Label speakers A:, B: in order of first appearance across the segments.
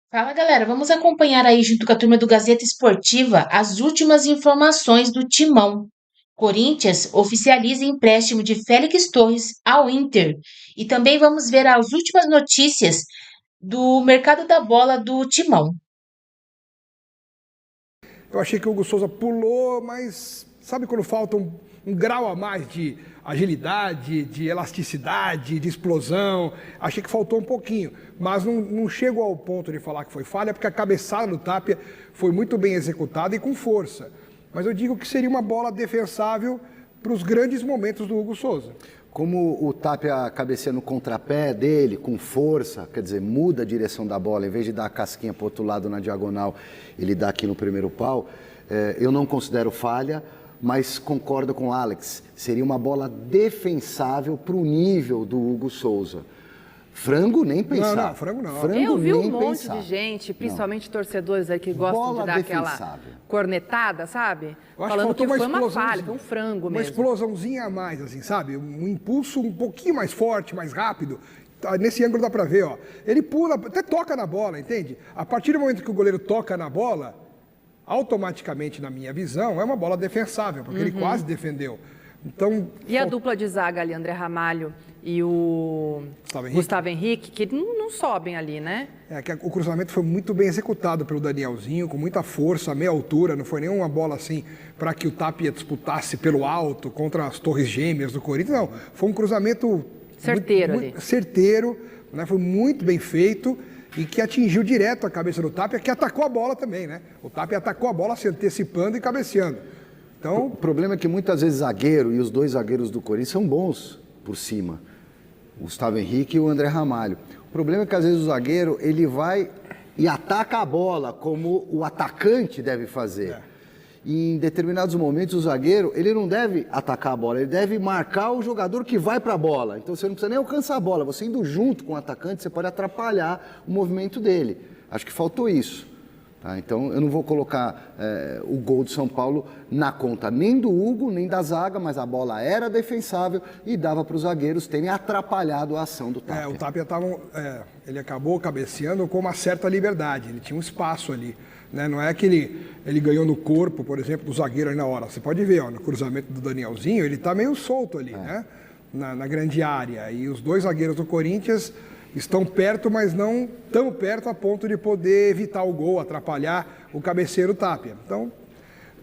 A: Fala galera, vamos acompanhar aí junto com a turma do Gazeta Esportiva as últimas informações do Timão. Corinthians oficializa empréstimo de Félix Torres ao Inter e também vamos ver as últimas notícias do mercado da bola do Timão.
B: Eu achei que o Hugo Souza pulou, mas sabe quando falta um grau a mais de agilidade, de elasticidade, de explosão? Achei que faltou um pouquinho, mas não chego ao ponto de falar que foi falha, porque a cabeçada do Tapia foi muito bem executada e com força. Mas eu digo que seria uma bola defensável para os grandes momentos do Hugo Souza.
C: Como o Tapia cabeceia no contrapé dele, com força, quer dizer, muda a direção da bola, em vez de dar a casquinha para o outro lado na diagonal, ele dá aqui no primeiro pau, eu não considero falha, mas concordo com o Alex, seria uma bola defensável para o nível do Hugo Souza. Frango nem pensar.
B: Não, frango não.
D: Eu vi um monte de gente, principalmente torcedores aí que gostam
C: Bola
D: de dar
C: defensável.
D: aquela cornetada, sabe?
B: Eu acho
D: Falando que
B: faltou
D: foi uma falha, foi um frango
B: uma
D: mesmo.
B: explosãozinha a mais, assim, sabe? Um impulso um pouquinho mais forte, mais rápido. Nesse ângulo dá pra ver, ó. Ele pula, até toca na bola, entende? A partir do momento que o goleiro toca na bola, automaticamente, na minha visão, é uma bola defensável, porque ele quase defendeu. Então,
D: E a dupla de zaga ali, André Ramalho e o Gustavo Henrique, que não sobem ali, né?
B: que o cruzamento foi muito bem executado pelo Danielzinho, com muita força, a meia altura, não foi nenhuma bola assim para que o Tapia disputasse pelo alto contra as Torres Gêmeas do Corinthians, não. Foi um cruzamento
D: Certeiro
B: muito certeiro, né? Foi muito bem feito e que atingiu direto a cabeça do Tapia, que atacou a bola também, né? O Tapia atacou a bola se antecipando e cabeceando. Então,
C: o problema é que muitas vezes zagueiro, e os dois zagueiros do Corinthians são bons por cima, o Gustavo Henrique e o André Ramalho. O problema é que às vezes o zagueiro, ele vai e ataca a bola, como o atacante deve fazer. E em determinados momentos o zagueiro, ele não deve atacar a bola, ele deve marcar o jogador que vai para a bola. Então você não precisa nem alcançar a bola, você indo junto com o atacante, você pode atrapalhar o movimento dele. Acho que faltou isso. Então, eu não vou colocar o gol do São Paulo na conta nem do Hugo, nem da zaga, mas a bola era defensável e dava para os zagueiros terem atrapalhado a ação do Tapia.
B: O Tapia ele acabou cabeceando com uma certa liberdade, ele tinha um espaço ali. Né? Não é que ele ganhou no corpo, por exemplo, do zagueiro ali na hora. Você pode ver, ó, no cruzamento do Danielzinho, ele está meio solto ali, né? Na grande área. E os dois zagueiros do Corinthians estão perto, mas não tão perto a ponto de poder evitar o gol, atrapalhar o cabeceiro Tapia. Então,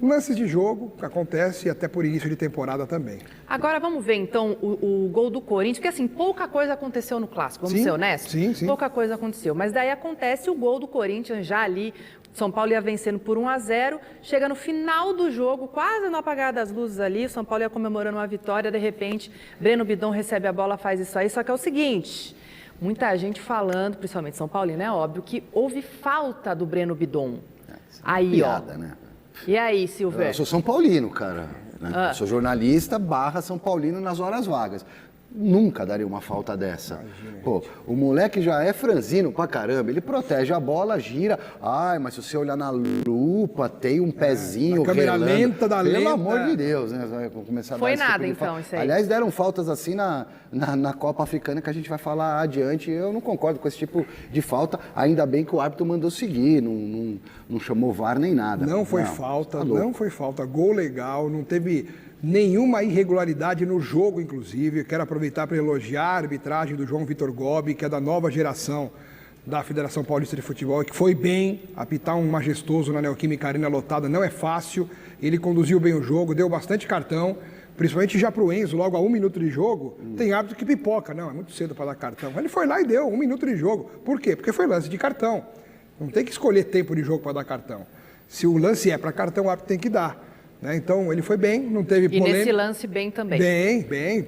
B: lances de jogo que acontece até por início de temporada também.
D: Agora vamos ver então o gol do Corinthians, porque assim, pouca coisa aconteceu no Clássico, vamos ser honestos?
B: Sim.
D: Pouca coisa aconteceu, mas daí acontece o gol do Corinthians já ali, São Paulo ia vencendo por 1-0, chega no final do jogo, quase no apagar das luzes ali, o São Paulo ia comemorando uma vitória, de repente, Breno Bidon recebe a bola, faz isso aí, só que é o seguinte... Muita gente falando, principalmente São Paulino, é óbvio que houve falta do Breno Bidon. Aí,
C: piada,
D: ó.
C: Né?
D: E aí, Silvério?
C: Eu sou São Paulino, cara. Né? Sou jornalista / São Paulino nas horas vagas. Nunca daria uma falta dessa. Pô, o moleque já é franzino pra caramba. Ele protege a bola, gira. Ai, mas se você olhar na lupa, tem um pezinho
B: câmera
C: relando.
B: lenta da lenta.
C: Pelo amor de Deus, né? Vai começar a
D: Foi
C: dar esse
D: nada,
C: tipo de
D: então, isso aí.
C: Aliás, deram faltas assim na Copa Africana, que a gente vai falar adiante. Eu não concordo com esse tipo de falta. Ainda bem que o árbitro mandou seguir, não chamou VAR nem nada.
B: Não foi falta, não foi falta. Gol legal, não teve nenhuma irregularidade no jogo, inclusive. Eu quero aproveitar para elogiar a arbitragem do João Vitor Gobi, que é da nova geração da Federação Paulista de Futebol, que foi bem. Apitar um majestoso na Neoquímica Arena lotada não é fácil. Ele conduziu bem o jogo, deu bastante cartão, principalmente já para o Enzo, logo a 1 minuto de jogo. Tem árbitro que pipoca, não, é muito cedo para dar cartão. Ele foi lá e deu 1 minuto de jogo. Por quê? Porque foi lance de cartão. Não tem que escolher tempo de jogo para dar cartão. Se o lance é para cartão, o árbitro tem que dar. Então, ele foi bem, não teve polêmica.
D: E nesse lance bem também.
B: Bem,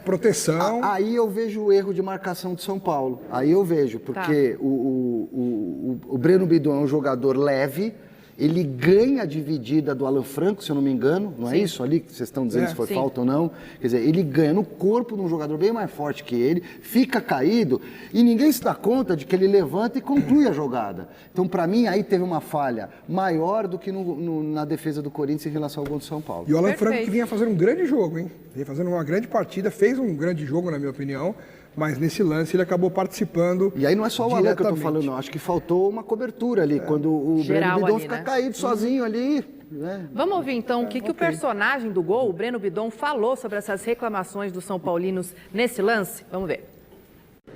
B: proteção.
C: Aí eu vejo o erro de marcação de São Paulo. Aí eu vejo, porque o Breno Bidon é um jogador leve, ele ganha a dividida do Alan Franco, se eu não me engano, não é isso ali que vocês estão dizendo se foi falta ou não? Quer dizer, ele ganha no corpo de um jogador bem mais forte que ele, fica caído e ninguém se dá conta de que ele levanta e conclui a jogada. Então, para mim, aí teve uma falha maior do que na defesa do Corinthians em relação ao gol do São Paulo.
B: E o Alan Franco que vinha fazendo um grande jogo, hein? Vinha fazendo uma grande partida, fez um grande jogo, na minha opinião, mas nesse lance ele acabou participando.
C: E aí não é só o Alê que eu tô falando,
B: diretamente.
C: não. Acho que faltou uma cobertura ali, quando o
D: Geral
C: Breno Bidon
D: ali,
C: fica
D: né?
C: caído sozinho ali. Né?
D: Vamos ouvir então o que o personagem do gol, o Breno Bidon, falou sobre essas reclamações dos São Paulinos nesse lance? Vamos ver.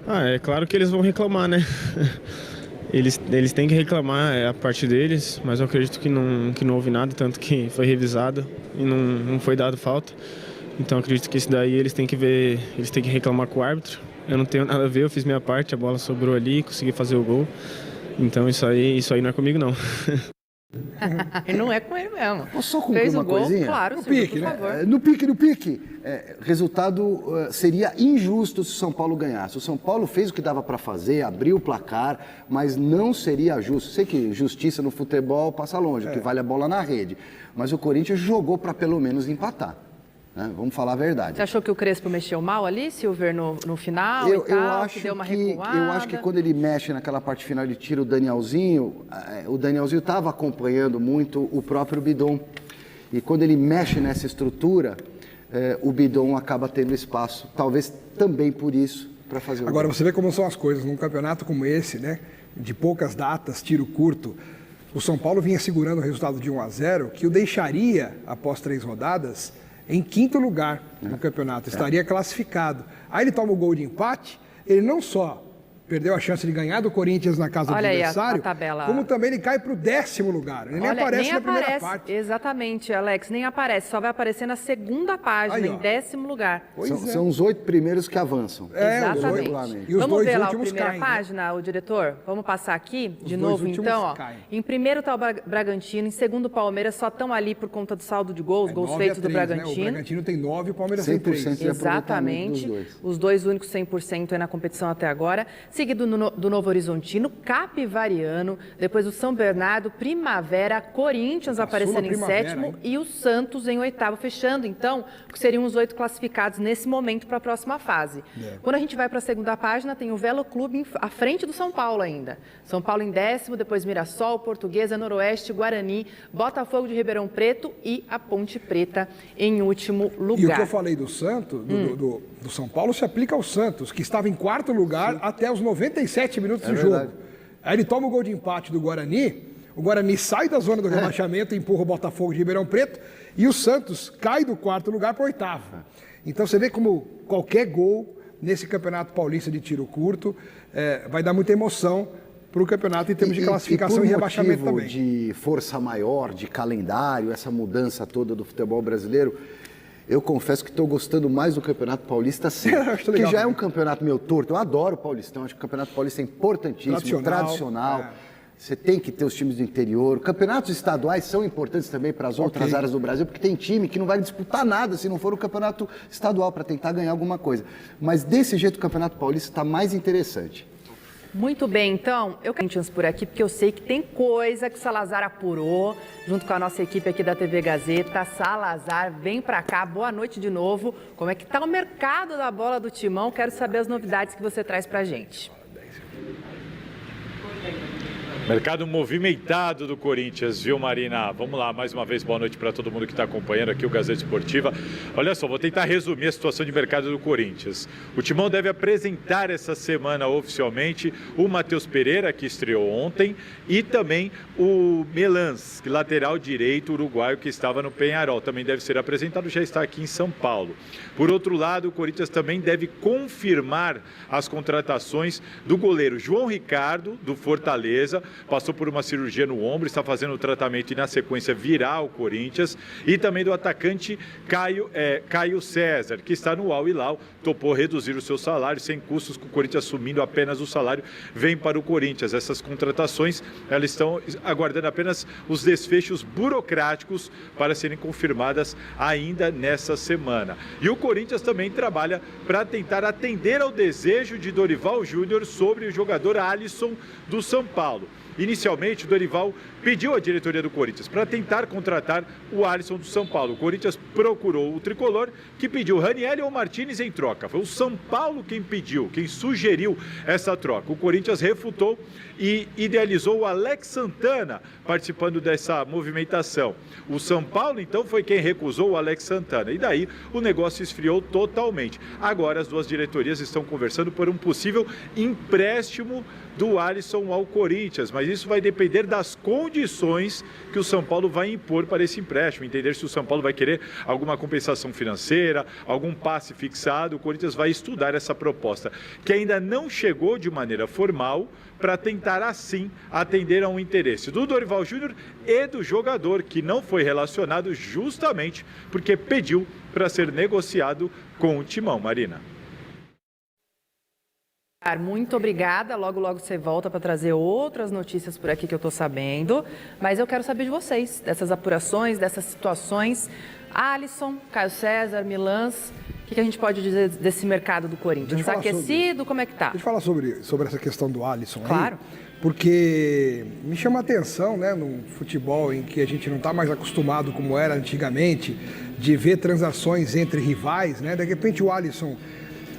E: É claro que eles vão reclamar, né? Eles têm que reclamar, é a parte deles, mas eu acredito que não houve nada, tanto que foi revisado e não foi dado falta. Então eu acredito que isso daí eles têm que ver, eles têm que reclamar com o árbitro. Eu não tenho nada a ver, eu fiz minha parte, a bola sobrou ali, consegui fazer o gol. Então isso aí não é comigo não.
D: E não é com ele mesmo.
C: Posso só
D: Fez
C: concluir uma
D: o gol,
C: coisinha?
D: claro,
B: No
D: Silvio,
B: pique,
D: por
B: né?
D: favor.
C: No pique. Resultado seria injusto se o São Paulo ganhasse. O São Paulo fez o que dava para fazer, abriu o placar, mas não seria justo. Sei que justiça no futebol passa longe, que vale a bola na rede. Mas o Corinthians jogou para pelo menos empatar. Né? Vamos falar a verdade.
D: Você achou que o Crespo mexeu mal ali, Silver, no final
C: Eu
D: e tal,
C: acho
D: que deu uma
C: que,
D: recuada?
C: eu acho que quando ele mexe naquela parte final, ele tira o Danielzinho estava acompanhando muito o próprio Bidon. E quando ele mexe nessa estrutura, o Bidon acaba tendo espaço, talvez também por isso, para fazer o
B: Agora,
C: gol.
B: você vê como são as coisas. Num campeonato como esse, né, de poucas datas, tiro curto, o São Paulo vinha segurando o resultado de 1-0, que o deixaria, após 3 rodadas, em 5º lugar no campeonato, estaria classificado. Aí ele toma o gol de empate, ele não só perdeu a chance de ganhar do Corinthians na casa
D: Olha
B: do
D: aí
B: adversário,
D: a tabela.
B: como também ele cai para o 10º lugar. Ele nem
D: Olha,
B: aparece na primeira parte.
D: Exatamente, Alex, nem aparece. Só vai aparecer na segunda página,
B: Aí, ó.
D: em 10º lugar.
B: Pois é.
C: São os 8 primeiros que avançam.
D: Exatamente.
B: E os
D: Vamos
B: 2
D: ver lá a
B: últimos
D: primeira
B: caem, né?
D: página, o diretor? Vamos passar aqui de
B: Os
D: novo,
B: 2 últimos
D: então, ó.
B: caem.
D: Em primeiro está o Bragantino, em segundo o Palmeiras, só estão ali por conta do saldo de gols, gols
B: 9 a
D: feitos do
B: 3, né?
D: Bragantino.
B: O Bragantino tem 9 e o Palmeiras tem 3.
C: 100% de aproveitamento dos
D: Exatamente,
C: dois.
D: os dois únicos 100% aí na competição até agora, seguido do Novo Horizontino, Capivariano, depois o São Bernardo, Primavera, Corinthians aparecendo em
B: Primavera,
D: 7º
B: hein?
D: e o Santos em 8º, fechando então o que seriam os 8 classificados nesse momento para a próxima fase. Quando a gente vai para a segunda página, tem o Velo Clube à frente do São Paulo ainda. São Paulo em 10º, depois Mirassol, Portuguesa, Noroeste, Guarani, Botafogo de Ribeirão Preto e a Ponte Preta em último lugar.
B: E o que eu falei do Santos, do São Paulo, se aplica ao Santos, que estava em 4º lugar até os 97 minutos do jogo.
C: verdade.
B: Aí ele toma o gol de empate do Guarani, o Guarani sai da zona do rebaixamento, empurra o Botafogo de Ribeirão Preto, e o Santos cai do 4º lugar para o 8º. Então você vê como qualquer gol nesse Campeonato Paulista de tiro curto vai dar muita emoção para o campeonato em termos de classificação e rebaixamento
C: por
B: também.
C: motivo de força maior, de calendário, essa mudança toda do futebol brasileiro, eu confesso que estou gostando mais do Campeonato Paulista sim.
B: Eu acho
C: Que
B: legal
C: já é
B: também.
C: um campeonato meio torto. Eu adoro o Paulistão, acho que o Campeonato Paulista é importantíssimo, tradicional. Você tem que ter os times do interior. Campeonatos estaduais são importantes também para as outras áreas do Brasil, porque tem time que não vai disputar nada se não for o campeonato estadual para tentar ganhar alguma coisa. Mas desse jeito o Campeonato Paulista está mais interessante.
D: Muito bem, então, eu quero por aqui, porque eu sei que tem coisa que o Salazar apurou, junto com a nossa equipe aqui da TV Gazeta. Salazar, vem pra cá, boa noite de novo. Como é que tá o mercado da bola do Timão? Quero saber as novidades que você traz pra gente.
F: Mercado movimentado do Corinthians, viu, Marina? Vamos lá, mais uma vez, boa noite para todo mundo que está acompanhando aqui o Gazeta Esportiva. Olha só, vou tentar resumir a situação de mercado do Corinthians. O Timão deve apresentar essa semana oficialmente o Matheus Pereira, que estreou ontem, e também o Melans, lateral direito uruguaio que estava no Peñarol. Também deve ser apresentado, já está aqui em São Paulo. Por outro lado, o Corinthians também deve confirmar as contratações do goleiro João Ricardo, do Fortaleza, passou por uma cirurgia no ombro, está fazendo o tratamento e na sequência virá ao Corinthians, e também do atacante Caio César, que está no Al Hilal, topou reduzir o seu salário sem custos, com o Corinthians assumindo apenas o salário, vem para o Corinthians. Essas contratações, elas estão aguardando apenas os desfechos burocráticos para serem confirmadas ainda nessa semana. E o Corinthians também trabalha para tentar atender ao desejo de Dorival Júnior sobre o jogador Alisson do São Paulo. Inicialmente, o Dorival pediu à diretoria do Corinthians para tentar contratar o Alisson do São Paulo. O Corinthians procurou o tricolor, que pediu Ranieri ou Martinez em troca. Foi o São Paulo quem pediu, quem sugeriu essa troca. O Corinthians refutou e idealizou o Alex Santana participando dessa movimentação. O São Paulo, então, foi quem recusou o Alex Santana. E daí o negócio esfriou totalmente. Agora as duas diretorias estão conversando por um possível empréstimo do Alisson ao Corinthians, mas isso vai depender das condições que o São Paulo vai impor para esse empréstimo, entender se o São Paulo vai querer alguma compensação financeira, algum passe fixado. O Corinthians vai estudar essa proposta, que ainda não chegou de maneira formal, para tentar assim atender a um interesse do Dorival Júnior e do jogador, que não foi relacionado justamente porque pediu para ser negociado com o Timão. Marina.
D: Muito obrigada. Logo, logo você volta para trazer outras notícias por aqui que eu estou sabendo. Mas eu quero saber de vocês, dessas apurações, dessas situações. Alisson, Caio César, Milans, o que a gente pode dizer desse mercado do Corinthians? Aquecido, como é que tá?
B: Deixa eu falar sobre essa questão do Alisson.
D: Claro.
B: Aí, porque me chama a atenção, né, no futebol em que a gente não está mais acostumado, como era antigamente, de ver transações entre rivais, né? De repente o Alisson,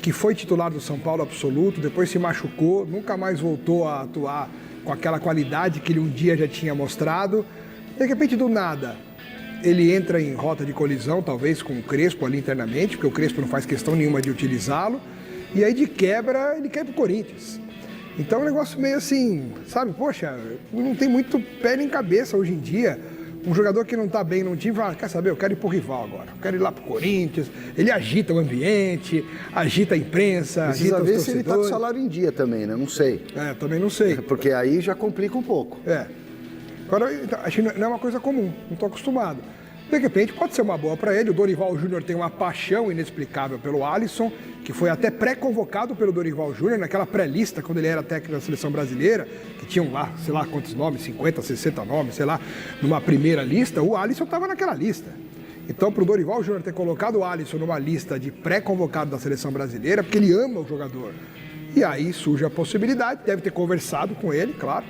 B: que foi titular do São Paulo absoluto, depois se machucou, nunca mais voltou a atuar com aquela qualidade que ele um dia já tinha mostrado. De repente, do nada, ele entra em rota de colisão, talvez com o Crespo ali internamente, porque o Crespo não faz questão nenhuma de utilizá-lo, e aí de quebra ele quer pro Corinthians. Então é um negócio meio assim, sabe, poxa, não tem muito pé nem cabeça hoje em dia. Um jogador que não está bem num time fala, quer saber, eu quero ir pro rival agora, eu quero ir lá pro Corinthians. Ele agita o ambiente, agita a imprensa,
C: precisa
B: agita
C: ver
B: os
C: se ele está com salário em dia também, né? Não sei.
B: Também não sei.
C: Porque aí já complica um pouco.
B: Agora, acho que não é uma coisa comum, não estou acostumado. De repente, pode ser uma boa para ele. O Dorival Júnior tem uma paixão inexplicável pelo Alisson, que foi até pré-convocado pelo Dorival Júnior, naquela pré-lista, quando ele era técnico da Seleção Brasileira, que tinham lá, sei lá quantos nomes, 50, 60 nomes, sei lá, numa primeira lista, o Alisson estava naquela lista. Então, para o Dorival Júnior ter colocado o Alisson numa lista de pré-convocado da Seleção Brasileira, porque ele ama o jogador. E aí surge a possibilidade, deve ter conversado com ele, claro,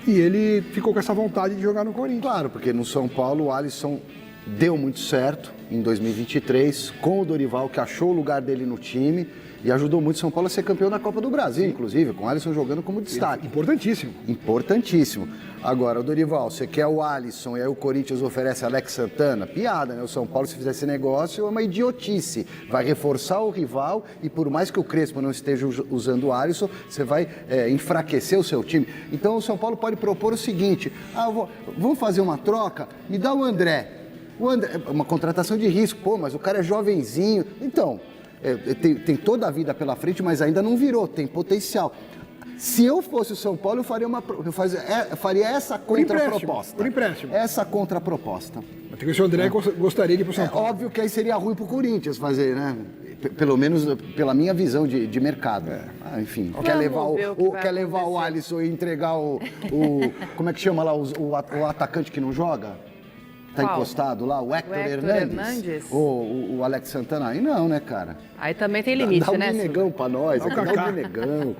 B: e ele ficou com essa vontade de jogar no Corinthians.
C: Claro, porque no São Paulo o Alisson deu muito certo em 2023, com o Dorival, que achou o lugar dele no time e ajudou muito o São Paulo a ser campeão da Copa do Brasil, inclusive, com o Alisson jogando como destaque.
B: Importantíssimo.
C: Importantíssimo. Agora, o Dorival, você quer o Alisson e aí o Corinthians oferece Alex Santana? Piada, né? O São Paulo, se fizer esse negócio, é uma idiotice. Vai reforçar o rival e por mais que o Crespo não esteja usando o Alisson, você vai enfraquecer o seu time. Então, o São Paulo pode propor o seguinte, vamos fazer uma troca? Me dá o André. Uma contratação de risco, pô, mas o cara é jovenzinho. Então, tem toda a vida pela frente, mas ainda não virou, tem potencial. Se eu fosse o São Paulo, eu faria essa contraproposta.
B: Por empréstimo.
C: Essa contraproposta.
B: Tem que ser o André gostaria de ir pro São Paulo.
C: Óbvio que aí seria ruim pro Corinthians fazer, né? Pelo menos pela minha visão de mercado. Enfim, quer levar o Alisson e entregar o como é que chama lá o atacante que não joga? Tá encostado lá, o Hector Hernandes. O Alex Santana. Aí não, né, cara?
D: Aí também tem limite,
C: dá
D: né?
C: Dá um Guinegão pra nós, dá um Guinegão.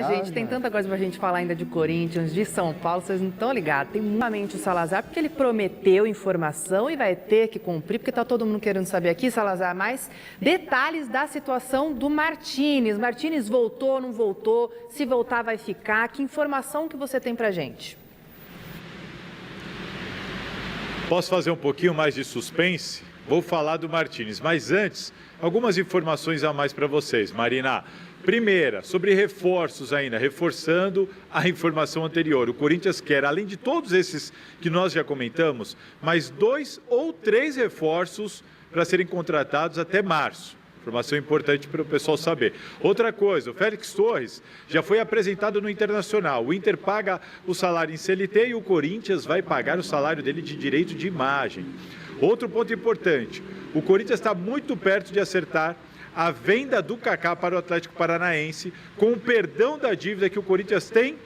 D: Gente, tem tanta coisa pra gente falar ainda de Corinthians, de São Paulo, vocês não estão ligados. Tem muitamente o Salazar, porque ele prometeu informação e vai ter que cumprir, porque tá todo mundo querendo saber aqui, Salazar, mais detalhes da situação do Martinez. Martinez voltou, não voltou? Se voltar, vai ficar? Que informação que você tem pra gente?
F: Posso fazer um pouquinho mais de suspense? Vou falar do Martinez, mas antes, algumas informações a mais para vocês. Marina, primeira, sobre reforços ainda, reforçando a informação anterior. O Corinthians quer, além de todos esses que nós já comentamos, mais 2 ou 3 reforços para serem contratados até março. Informação importante para o pessoal saber. Outra coisa, o Félix Torres já foi apresentado no Internacional. O Inter paga o salário em CLT e o Corinthians vai pagar o salário dele de direito de imagem. Outro ponto importante, o Corinthians está muito perto de acertar a venda do Kaká para o Atlético Paranaense, com o perdão da dívida que o Corinthians tem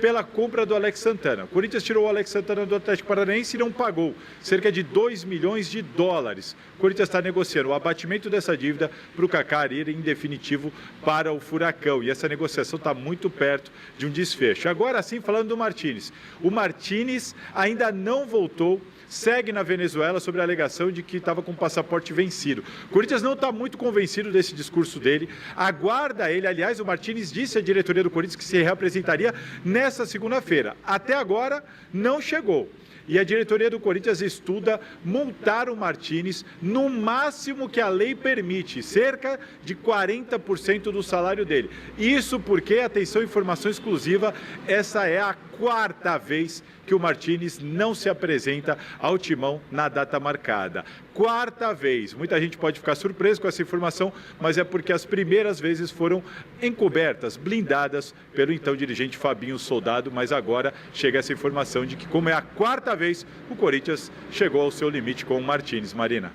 F: pela compra do Alex Santana. O Corinthians tirou o Alex Santana do Atlético Paranaense e não pagou cerca de 2 milhões de dólares. O Corinthians está negociando o abatimento dessa dívida para o Kaká ir em definitivo para o Furacão. E essa negociação está muito perto de um desfecho. Agora sim, falando do Martínez. O Martínez ainda não voltou, segue na Venezuela sobre a alegação de que estava com o passaporte vencido. O Corinthians não está muito convencido desse discurso dele, aguarda ele. Aliás, o Martínez disse à diretoria do Corinthians que se reapresentaria nessa segunda-feira. Até agora, não chegou. E a diretoria do Corinthians estuda multar o Martínez no máximo que a lei permite, cerca de 40% do salário dele. Isso porque, atenção, informação exclusiva, essa é a 4ª vez que o Martínez não se apresenta ao Timão na data marcada. 4ª vez. Muita gente pode ficar surpreso com essa informação, mas é porque as primeiras vezes foram encobertas, blindadas pelo então dirigente Fabinho Soldado, mas agora chega essa informação de que, como é a 4ª vez, o Corinthians chegou ao seu limite com o Martínez. Marina.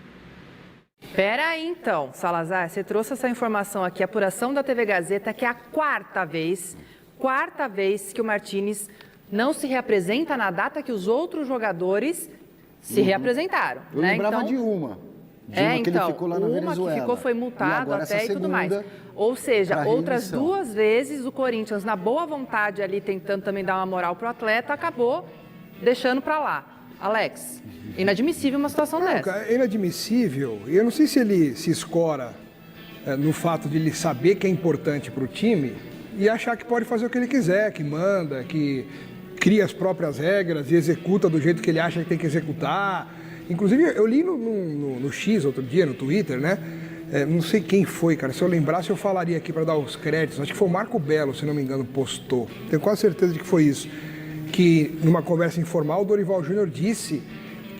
D: Pera aí então, Salazar, você trouxe essa informação aqui, a apuração da TV Gazeta, que é a 4ª vez que o Martínez não se reapresenta na data que os outros jogadores se reapresentaram.
C: Eu
D: né?
C: lembrava
D: então,
C: de uma que ele ficou lá na Venezuela.
D: Uma que ficou, foi multado até e tudo mais. Ou seja, outras 2 vezes o Corinthians, na boa vontade ali, tentando também dar uma moral pro atleta, acabou deixando para lá. Alex, inadmissível uma situação dessa.
B: É inadmissível. E eu não sei se ele se escora no fato de ele saber que é importante para o time e achar que pode fazer o que ele quiser, que manda, que cria as próprias regras e executa do jeito que ele acha que tem que executar. Inclusive, eu li no X outro dia, no Twitter, né? Não sei quem foi, cara. Se eu lembrasse, eu falaria aqui para dar os créditos. Acho que foi o Marco Belo, se não me engano, postou. Tenho quase certeza de que foi isso. Que, numa conversa informal, o Dorival Júnior disse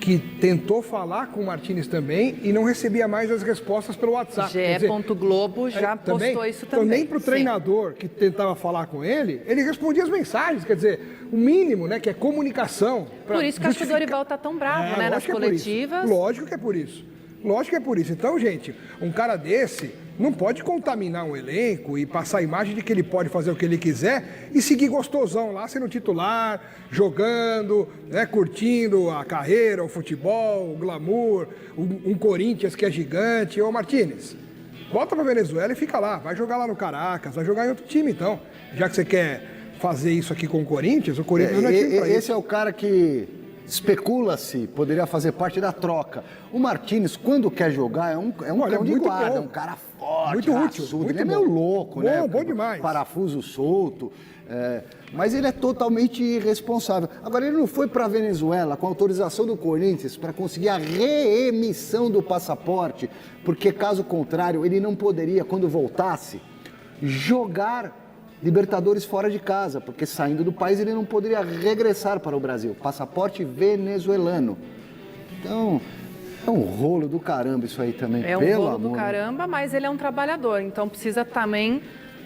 B: que tentou falar com o Martínez também e não recebia mais as respostas pelo WhatsApp.
D: GE.globo já postou isso também.
B: Então, nem para o treinador que tentava falar com ele respondia as mensagens. Quer dizer, o mínimo, né, que é comunicação.
D: Por isso que acho que o Dorival está tão bravo, né, nas coletivas.
B: Lógico que é por isso. Lógico que é por isso. Então, gente, um cara desse não pode contaminar um elenco e passar a imagem de que ele pode fazer o que ele quiser e seguir gostosão lá, sendo titular, jogando, né, curtindo a carreira, o futebol, o glamour, um Corinthians que é gigante. Ô, Martínez, volta pra Venezuela e fica lá. Vai jogar lá no Caracas, vai jogar em outro time, então. Já que você quer fazer isso aqui com o Corinthians não é time pra isso.
C: Esse é o cara que especula-se, poderia fazer parte da troca. O Martínez, quando quer jogar, é um cão de guarda, é um cara forte,
B: muito
C: raçudo,
B: útil, muito
C: ele é meio louco, né?
B: Bom demais.
C: Parafuso solto, mas ele é totalmente irresponsável. Agora, ele não foi para a Venezuela com autorização do Corinthians para conseguir a reemissão do passaporte, porque, caso contrário, ele não poderia, quando voltasse, jogar Libertadores fora de casa, porque saindo do país ele não poderia regressar para o Brasil. Passaporte venezuelano. Então, é um rolo do caramba isso aí também.
D: É um rolo do caramba, mas ele é um trabalhador, então precisa também,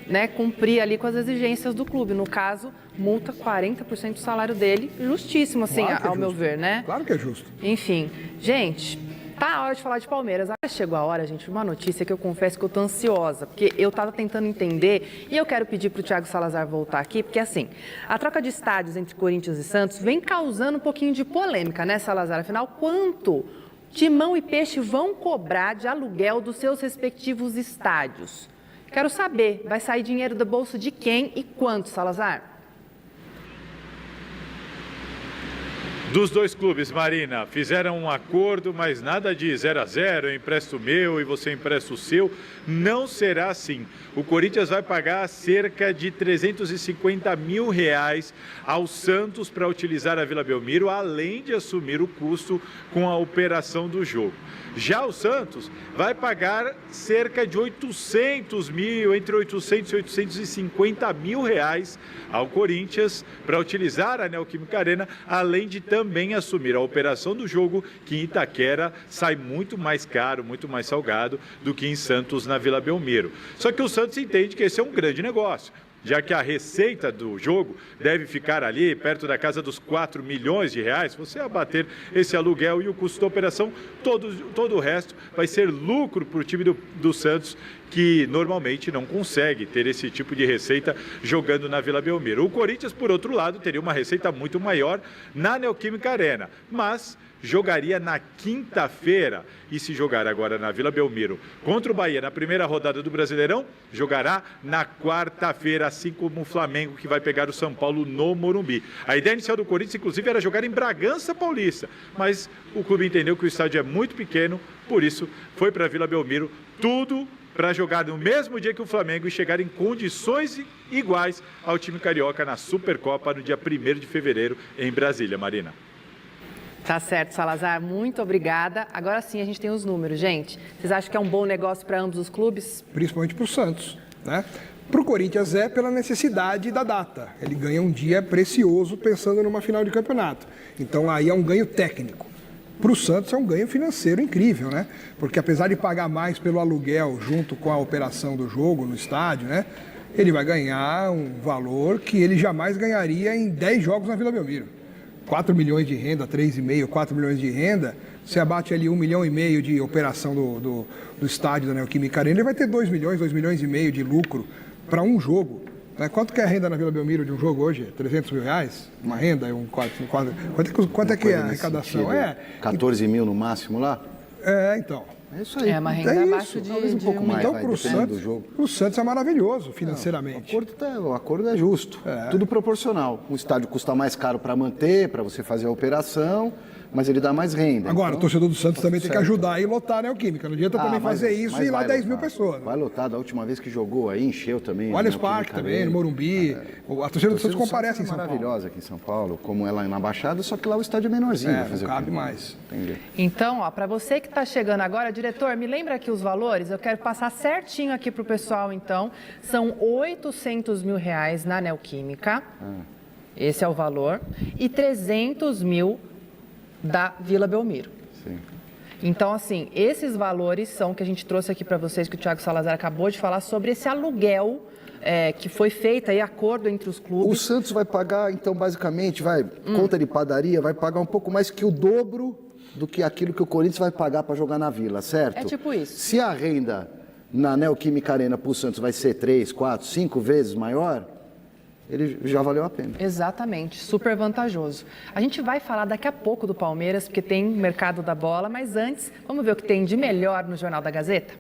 D: né, cumprir ali com as exigências do clube. No caso, multa 40% do salário dele. Justíssimo, assim,
B: claro
D: ao meu ver, né?
B: Claro que é justo.
D: Enfim, gente, tá a hora de falar de Palmeiras. Agora chegou a hora, gente, uma notícia que eu confesso que eu tô ansiosa, porque eu tava tentando entender e eu quero pedir pro Thiago Salazar voltar aqui, porque assim, a troca de estádios entre Corinthians e Santos vem causando um pouquinho de polêmica, né, Salazar? Afinal, quanto Timão e Peixe vão cobrar de aluguel dos seus respectivos estádios? Quero saber, vai sair dinheiro do bolso de quem e quanto, Salazar?
F: Dos dois clubes, Marina, fizeram um acordo, mas nada de 0-0, eu empresto o meu e você empresta o seu. Não será assim. O Corinthians vai pagar cerca de R$350 mil ao Santos para utilizar a Vila Belmiro, além de assumir o custo com a operação do jogo. Já o Santos vai pagar cerca de 800 mil, entre 800 e 850 mil reais ao Corinthians para utilizar a Neoquímica Arena, além de também assumir a operação do jogo, que em Itaquera sai muito mais caro, muito mais salgado do que em Santos, na Vila Belmiro. Só que o Santos entende que esse é um grande negócio. já que a receita do jogo deve ficar ali perto da casa dos 4 milhões de reais. Você abater esse aluguel e o custo da operação, todo o resto vai ser lucro para o time do Santos, que normalmente não consegue ter esse tipo de receita jogando na Vila Belmiro. O Corinthians, por outro lado, teria uma receita muito maior na Neoquímica Arena, mas jogaria na quinta-feira, e se jogar agora na Vila Belmiro contra o Bahia na primeira rodada do Brasileirão, jogará na quarta-feira, assim como o Flamengo, que vai pegar o São Paulo no Morumbi. A ideia inicial do Corinthians, inclusive, era jogar em Bragança Paulista, mas o clube entendeu que o estádio é muito pequeno, por isso foi para a Vila Belmiro, tudo para jogar no mesmo dia que o Flamengo e chegar em condições iguais ao time carioca na Supercopa no dia 1º de fevereiro em Brasília. Marina.
D: Tá certo, Salazar, muito obrigada. Agora sim a gente tem os números, gente. Vocês acham que é um bom negócio para ambos os clubes?
B: Principalmente para o Santos, né? Para o Corinthians é pela necessidade da data. Ele ganha um dia precioso pensando numa final de campeonato. Então aí é um ganho técnico. Para o Santos é um ganho financeiro incrível, né? Porque apesar de pagar mais pelo aluguel junto com a operação do jogo no estádio, né? Ele vai ganhar um valor que ele jamais ganharia em 10 jogos na Vila Belmiro. 4 milhões de renda, 3,5, 4 milhões de renda, você abate ali 1,5 milhão de operação do estádio da Neoquímica Arena, ele vai ter 2 milhões, 2,5 milhões de lucro para um jogo. Né? Quanto que é a renda na Vila Belmiro de um jogo hoje? 300 mil reais? Uma renda? Quanto é que é a arrecadação?
C: 14 mil no máximo lá?
B: Então.
C: É isso aí.
D: É uma renda abaixo de...
C: Talvez um pouco mais,
B: então, para o Santos é maravilhoso financeiramente.
C: O acordo é justo, tudo proporcional. O estádio custa mais caro para manter, para você fazer a operação, mas ele dá mais renda.
B: Agora,
C: então,
B: o torcedor do Santos também tem que ajudar e lotar a Neoquímica. Não adianta também fazer isso e ir lá 10 mil pessoas. Né?
C: Vai lotar, da última vez que jogou aí, encheu também.
B: O Allianz Parque também, no Morumbi. A torcida do Santos comparece em São Paulo.
C: Maravilhosa aqui em São Paulo, como ela na Baixada, só que lá o estádio é menorzinho.
B: Não cabe mais.
C: Entendi.
D: Então, para você que está chegando agora, diretor, me lembra aqui os valores? Eu quero passar certinho aqui para o pessoal, então. São 800 mil reais na Neoquímica. Esse é o valor. E 300 mil da Vila Belmiro.
C: Sim.
D: Então, assim, esses valores são que a gente trouxe aqui para vocês, que o Thiago Salazar acabou de falar, sobre esse aluguel que foi feito aí, acordo entre os clubes.
C: O Santos vai pagar, então, basicamente, conta de padaria, vai pagar um pouco mais que o dobro do que aquilo que o Corinthians vai pagar para jogar na Vila, certo?
D: É tipo isso.
C: Se a renda na Neoquímica Arena para o Santos vai ser 3, 4, 5 vezes maior, ele já valeu a pena.
D: Exatamente, super vantajoso. A gente vai falar daqui a pouco do Palmeiras, porque tem mercado da bola, mas antes, vamos ver o que tem de melhor no Jornal da Gazeta?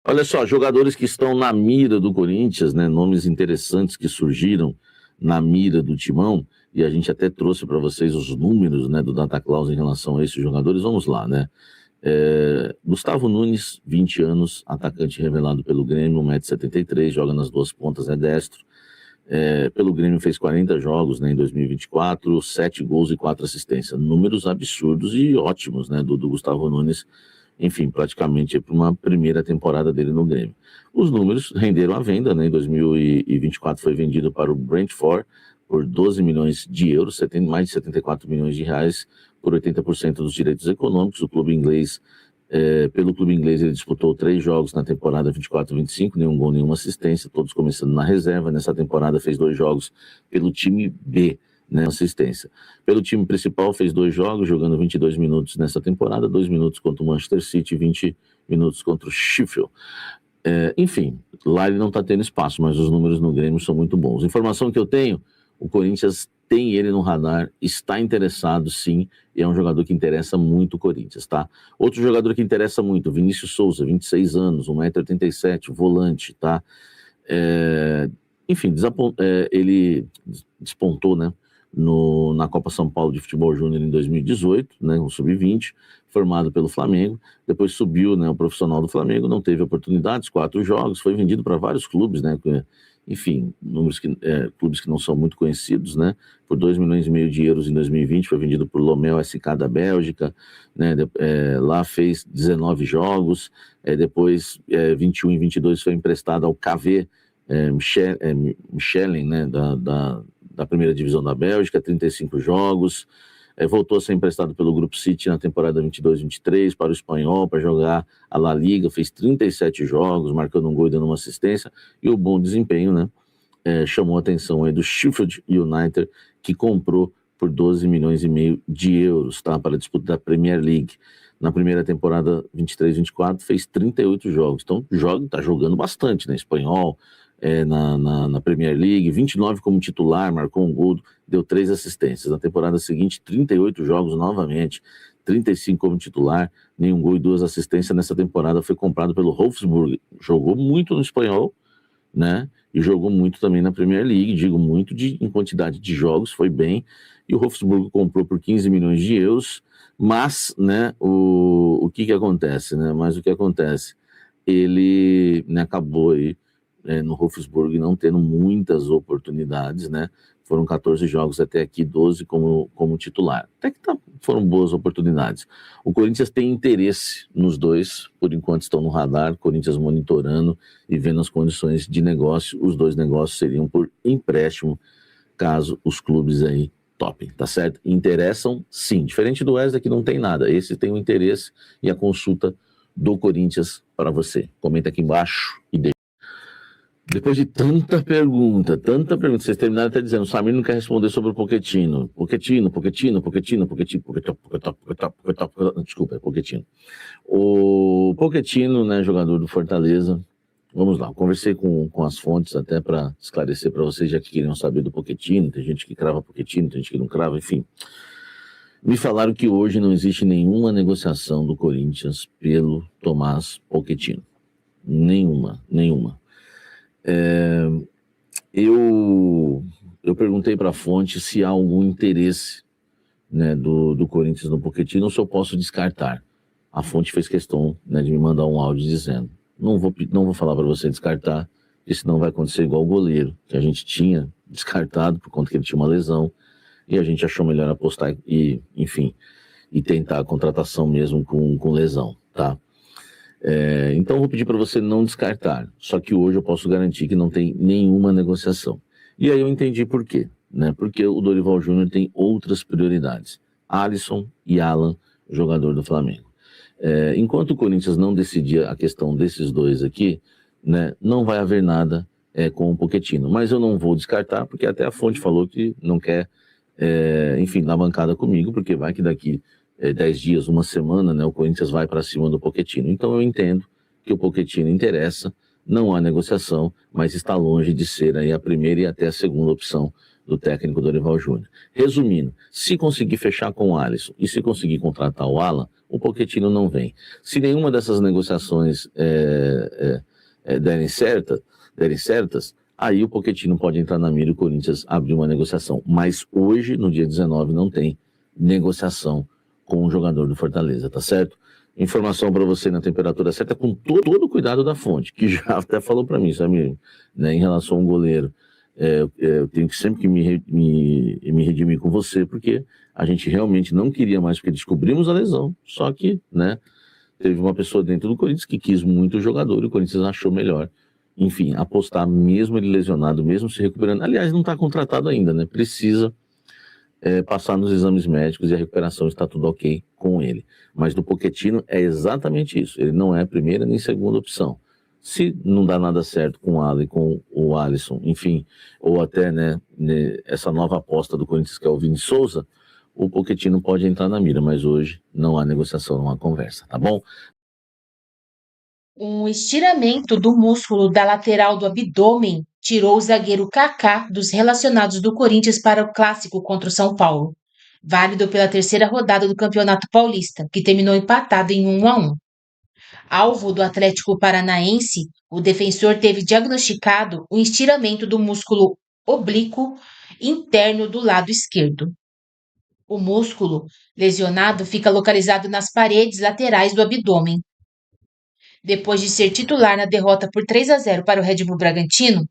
G: Olha só, jogadores que estão na mira do Corinthians, né? Nomes interessantes que surgiram na mira do Timão, e a gente até trouxe para vocês os números, né, do Data Claus em relação a esses jogadores. Vamos lá, né? Gustavo Nunes, 20 anos, atacante revelado pelo Grêmio, 1,73 m, joga nas duas pontas, é destro. Pelo Grêmio fez 40 jogos, né, em 2024, 7 gols e 4 assistências. Números absurdos e ótimos, né, do Gustavo Nunes. Enfim, praticamente para uma primeira temporada dele no Grêmio. Os números renderam a venda, né? Em 2024 foi vendido para o Brentford por 12 milhões de euros, mais de 74 milhões de reais, por 80% dos direitos econômicos. O clube inglês, pelo clube inglês, ele disputou 3 jogos na temporada 24-25, nenhum gol, nenhuma assistência, todos começando na reserva. Nessa temporada fez 2 jogos pelo time B, né, assistência. Pelo time principal fez 2 jogos, jogando 22 minutos nessa temporada, 2 minutos contra o Manchester City, 20 minutos contra o Sheffield. Enfim, lá ele não está tendo espaço, mas os números no Grêmio são muito bons. Informação que eu tenho, o Corinthians tem ele no radar, está interessado sim, e é um jogador que interessa muito o Corinthians, tá? Outro jogador que interessa muito, Vinícius Souza, 26 anos, 1,87 m, volante, tá? Enfim, ele despontou, né, na Copa São Paulo de Futebol Júnior em 2018, né, um sub-20, formado pelo Flamengo, depois subiu, né, o profissional do Flamengo, não teve oportunidades, 4 jogos, foi vendido para vários clubes, né, enfim, clubes que não são muito conhecidos, né, por 2,5 milhões de euros em 2020, foi vendido por Lomel SK da Bélgica, né, lá fez 19 jogos, depois 21 e 22 foi emprestado ao KV Mechelen, né, da primeira divisão da Bélgica, 35 jogos, voltou a ser emprestado pelo Grupo City na temporada 22-23 para o Espanhol, para jogar a La Liga, fez 37 jogos, marcando um gol e dando uma assistência, e o bom desempenho, né, chamou a atenção aí do Sheffield United, que comprou por 12 milhões e meio de euros, tá? Para a disputa da Premier League. Na primeira temporada 23-24 fez 38 jogos, então tá jogando bastante, né? Espanhol, na Premier League, 29 como titular, marcou um gol, deu 3 assistências. Na temporada seguinte, 38 jogos novamente, 35 como titular, nenhum gol e 2 assistências. Nessa temporada foi comprado pelo Wolfsburg, jogou muito no Espanhol, né? E jogou muito também na Premier League, digo muito em quantidade de jogos, foi bem. E o Wolfsburg comprou por 15 milhões de euros, mas, né, o que acontece, né? Mas o que acontece? Ele, né, acabou aí no Wolfsburg não tendo muitas oportunidades, né? Foram 14 jogos até aqui, 12 como titular. Até que foram boas oportunidades. O Corinthians tem interesse nos dois, por enquanto estão no radar, o Corinthians monitorando e vendo as condições de negócio. Os dois negócios seriam por empréstimo, caso os clubes aí topem, tá certo? Interessam, sim. Diferente do Wesley, que não tem nada. Esse tem o interesse e a consulta do Corinthians para você. Comenta aqui embaixo e deixa. Depois de tanta pergunta, vocês terminaram até dizendo, o Samir não quer responder sobre o Pochettino. Desculpa, é Pochettino. O Pochettino, né, jogador do Fortaleza, vamos lá, conversei com as fontes até para esclarecer para vocês, já que queriam saber do Pochettino, tem gente que crava Pochettino, tem gente que não crava, enfim. Me falaram que hoje não existe nenhuma negociação do Corinthians pelo Tomás Pochettino. Nenhuma. Eu perguntei para a fonte se há algum interesse, né, do Corinthians no Pochettino ou se eu posso descartar. A fonte fez questão, né, de me mandar um áudio dizendo, não vou falar para você descartar, porque senão vai acontecer igual o goleiro, que a gente tinha descartado por conta que ele tinha uma lesão, e a gente achou melhor apostar e, enfim, e tentar a contratação mesmo com lesão, tá? Então eu vou pedir para você não descartar, só que hoje eu posso garantir que não tem nenhuma negociação. E aí eu entendi por quê, né? Porque o Dorival Júnior tem outras prioridades. Alisson e Alan, jogador do Flamengo. Enquanto o Corinthians não decidir a questão desses dois aqui, né, não vai haver nada com o Pochettino. Mas eu não vou descartar, porque até a fonte falou que não quer, enfim, dar bancada comigo, porque vai que daqui 10 dias, uma semana, né, o Corinthians vai para cima do Pochettino. Então eu entendo que o Pochettino interessa, não há negociação, mas está longe de ser aí a primeira e até a segunda opção do técnico Dorival Júnior. Resumindo, se conseguir fechar com o Alisson e se conseguir contratar o Alan, o Pochettino não vem. Se nenhuma dessas negociações derem certas, aí o Pochettino pode entrar na mira e o Corinthians abrir uma negociação. Mas hoje, no dia 19, não tem negociação com o jogador do Fortaleza, tá certo? Informação para você na temperatura certa, com todo o cuidado da fonte, que já até falou para mim, sabe, né, em relação ao goleiro. Eu tenho que sempre me redimir com você, porque a gente realmente não queria mais, porque descobrimos a lesão, só que, né, teve uma pessoa dentro do Corinthians que quis muito o jogador e o Corinthians achou melhor, enfim, apostar mesmo ele lesionado, mesmo se recuperando. Aliás, não está contratado ainda, né, precisa passar nos exames médicos e a recuperação está tudo ok com ele. Mas do Pochettino é exatamente isso, ele não é a primeira nem segunda opção. Se não dá nada certo com o Alan e com o Alisson, enfim, ou até, né, essa nova aposta do Corinthians, que é o Vini Souza, o Pochettino pode entrar na mira, mas hoje não há negociação, não há conversa, tá bom?
A: Um estiramento do músculo da lateral do abdômen tirou o zagueiro Kaká dos relacionados do Corinthians para o clássico contra o São Paulo, válido pela terceira rodada do Campeonato Paulista, que terminou empatado em 1-1. Alvo do Atlético Paranaense, o defensor teve diagnosticado um estiramento do músculo oblíquo interno do lado esquerdo. O músculo lesionado fica localizado nas paredes laterais do abdômen. Depois de ser titular na derrota por 3-0 para o Red Bull Bragantino,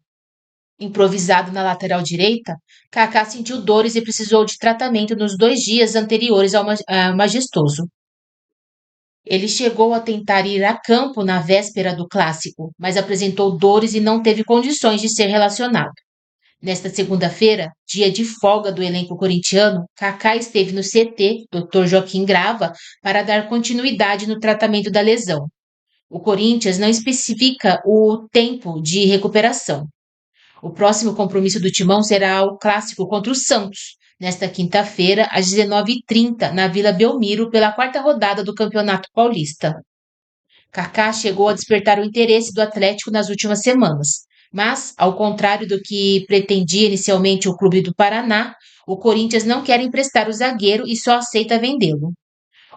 A: improvisado na lateral direita, Kaká sentiu dores e precisou de tratamento nos 2 dias anteriores ao Majestoso. Ele chegou a tentar ir a campo na véspera do clássico, mas apresentou dores e não teve condições de ser relacionado. Nesta segunda-feira, dia de folga do elenco corintiano, Kaká esteve no CT Dr. Joaquim Grava para dar continuidade no tratamento da lesão. O Corinthians não especifica o tempo de recuperação. O próximo compromisso do Timão será o clássico contra o Santos, nesta quinta-feira, às 19h30, na Vila Belmiro, pela quarta rodada do Campeonato Paulista. Kaká chegou a despertar o interesse do Atlético nas últimas semanas, mas, ao contrário do que pretendia inicialmente o clube do Paraná, o Corinthians não quer emprestar o zagueiro e só aceita vendê-lo.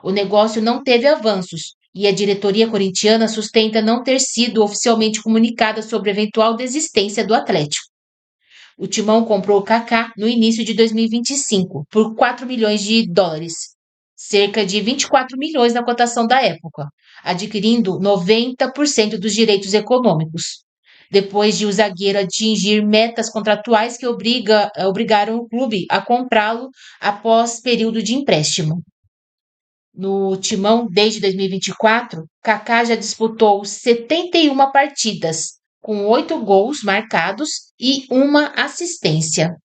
A: O negócio não teve avanços e a diretoria corintiana sustenta não ter sido oficialmente comunicada sobre a eventual desistência do Atlético. O Timão comprou o Kaká no início de 2025 por 4 milhões de dólares, cerca de 24 milhões na cotação da época, adquirindo 90% dos direitos econômicos. Depois de o zagueiro atingir metas contratuais que obrigaram o clube a comprá-lo após período de empréstimo. No Timão, desde 2024, Kaká já disputou 71 partidas, com 8 gols marcados e 1 assistência.